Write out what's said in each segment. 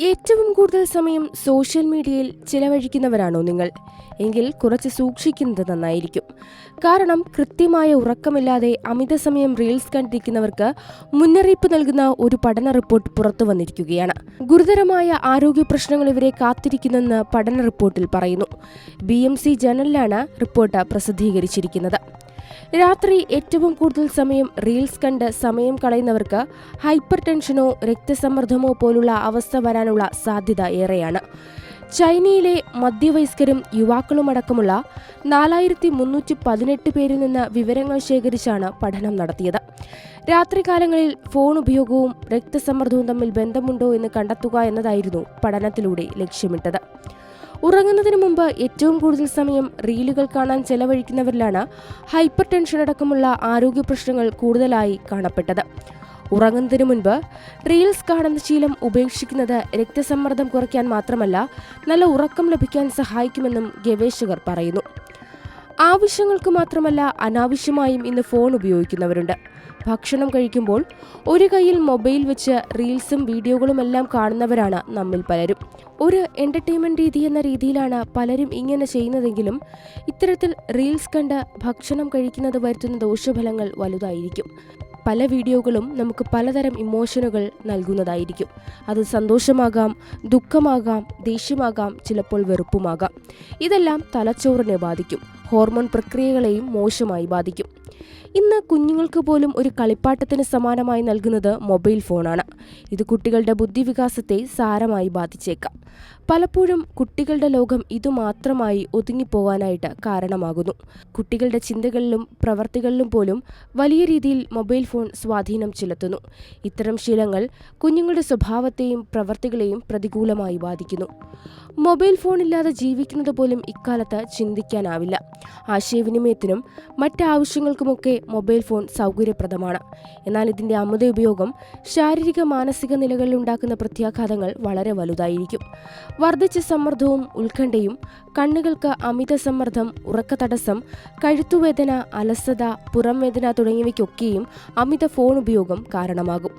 ഏറ്റവും കൂടുതൽ സമയം സോഷ്യൽ മീഡിയയിൽ ചിലവഴിക്കുന്നവരാണോ നിങ്ങൾ? എങ്കിൽ കുറച്ച് സൂക്ഷിക്കുന്നത് നന്നായിരിക്കും. കാരണം കൃത്യമായ ഉറക്കമില്ലാതെ അമിത സമയം റീൽസ് കണ്ടിരിക്കുന്നവർക്ക് മുന്നറിയിപ്പ് നൽകുന്ന ഒരു പഠന റിപ്പോർട്ട് പുറത്തു വന്നിരിക്കുകയാണ്. ഗുരുതരമായ ആരോഗ്യ പ്രശ്നങ്ങൾ ഇവരെ കാത്തിരിക്കുന്നെന്ന് പഠന റിപ്പോർട്ടിൽ പറയുന്നു. BMC ജേണലിലാണ് റിപ്പോർട്ട് പ്രസിദ്ധീകരിച്ചിരിക്കുന്നത്. രാത്രി ഏറ്റവും കൂടുതൽ സമയം റീൽസ് കണ്ട് സമയം കളയുന്നവർക്ക് ഹൈപ്പർ ടെൻഷനോ രക്തസമ്മർദ്ദമോ പോലുള്ള അവസ്ഥ വരാനുള്ള സാധ്യത ഏറെയാണ്. ചൈനയിലെ മധ്യവയസ്കരും യുവാക്കളുമടക്കമുള്ള 4318 പേരിൽ നിന്ന് വിവരങ്ങൾ ശേഖരിച്ചാണ് പഠനം നടത്തിയത്. രാത്രികാലങ്ങളിൽ ഫോൺ ഉപയോഗവും രക്തസമ്മർദ്ദവും തമ്മിൽ ബന്ധമുണ്ടോ എന്ന് കണ്ടെത്തുക എന്നതായിരുന്നു പഠനത്തിലൂടെ ലക്ഷ്യമിട്ടത്. ഉറങ്ങുന്നതിന് മുമ്പ് ഏറ്റവും കൂടുതൽ സമയം റീലുകൾ കാണാൻ ചെലവഴിക്കുന്നവരിലാണ് ഹൈപ്പർ ടെൻഷൻ അടക്കമുള്ള ആരോഗ്യ പ്രശ്നങ്ങൾ കൂടുതലായി കാണപ്പെട്ടത്. ഉറങ്ങുന്നതിന് മുൻപ് റീൽസ് കാണുന്ന ശീലം ഉപേക്ഷിക്കുന്നത് രക്തസമ്മർദ്ദം കുറയ്ക്കാൻ മാത്രമല്ല, നല്ല ഉറക്കം ലഭിക്കാൻ സഹായിക്കുമെന്നും ഗവേഷകർ പറയുന്നു. ആവശ്യങ്ങൾക്ക് മാത്രമല്ല, അനാവശ്യമായും ഇന്ന് ഫോൺ ഉപയോഗിക്കുന്നവരുണ്ട്. ഭക്ഷണം കഴിക്കുമ്പോൾ ഒരു കൈയിൽ മൊബൈൽ വെച്ച് റീൽസും വീഡിയോകളുമെല്ലാം കാണുന്നവരാണ് നമ്മിൽ പലരും. ഒരു എന്റർടൈൻമെന്റ് രീതി എന്ന രീതിയിലാണ് പലരും ഇങ്ങനെ ചെയ്യുന്നതെങ്കിലും ഇത്തരത്തിൽ റീൽസ് കണ്ട് ഭക്ഷണം കഴിക്കുന്നത് വരുത്തുന്ന ദോഷഫലങ്ങൾ വലുതായിരിക്കും. പല വീഡിയോകളും നമുക്ക് പലതരം ഇമോഷനുകൾ നൽകുന്നതായിരിക്കും. അത് സന്തോഷമാകാം, ദുഃഖമാകാം, ദേഷ്യമാകാം, ചിലപ്പോൾ വെറുപ്പുമാകാം. ഇതെല്ലാം തലച്ചോറിനെ ബാധിക്കും. ഹോർമോൺ പ്രക്രിയകളെയും മോശമായി ബാധിക്കും. ഇന്ന് കുഞ്ഞുങ്ങൾക്ക് പോലും ഒരു കളിപ്പാട്ടത്തിന് സമാനമായി നൽകുന്നത് മൊബൈൽ ഫോണാണ്. ഇത് കുട്ടികളുടെ ബുദ്ധിവികാസത്തെ സാരമായി ബാധിച്ചേക്കാം. പലപ്പോഴും കുട്ടികളുടെ ലോകം ഇതുമാത്രമായി ഒതുങ്ങിപ്പോകാനായിട്ട് കാരണമാകുന്നു. കുട്ടികളുടെ ചിന്തകളിലും പ്രവർത്തികളിലും പോലും വലിയ രീതിയിൽ മൊബൈൽ ഫോൺ സ്വാധീനം ചെലുത്തുന്നു. ഇത്തരം ശീലങ്ങൾ കുഞ്ഞുങ്ങളുടെ സ്വഭാവത്തെയും പ്രവർത്തികളെയും പ്രതികൂലമായി ബാധിക്കുന്നു. മൊബൈൽ ഫോണില്ലാതെ ജീവിക്കുന്നത് പോലും ഇക്കാലത്ത് ചിന്തിക്കാനാവില്ല. ആശയവിനിമയത്തിനും മറ്റാവശ്യങ്ങൾക്കുമൊക്കെ മൊബൈൽ ഫോൺ സൗകര്യപ്രദമാണ്. എന്നാൽ ഇതിന്റെ അമിത ഉപയോഗം ശാരീരിക മാനസിക നിലകളിൽ ഉണ്ടാക്കുന്ന പ്രത്യാഘാതങ്ങൾ വളരെ വലുതായിരിക്കും. വർദ്ധിച്ച സമ്മർദ്ദവും ഉത്കണ്ഠയും, കണ്ണുകൾക്ക് അമിത സമ്മർദ്ദം, ഉറക്കതടസ്സം, കഴുത്തുവേദന, അലസത, പുറംവേദന തുടങ്ങിയവയ്ക്കൊക്കെയും അമിത ഫോൺ ഉപയോഗം കാരണമാകും.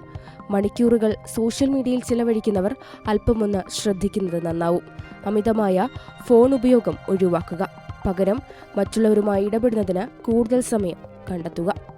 മണിക്കൂറുകൾ സോഷ്യൽ മീഡിയയിൽ ചിലവഴിക്കുന്നവർ അല്പമൊന്ന് ശ്രദ്ധിക്കുന്നത് നന്നാവും. അമിതമായ ഫോൺ ഉപയോഗം ഒഴിവാക്കുക. പകരം മറ്റുള്ളവരുമായി ഇടപെടുന്നതിന് കൂടുതൽ സമയം കണ്ടെത്തുക.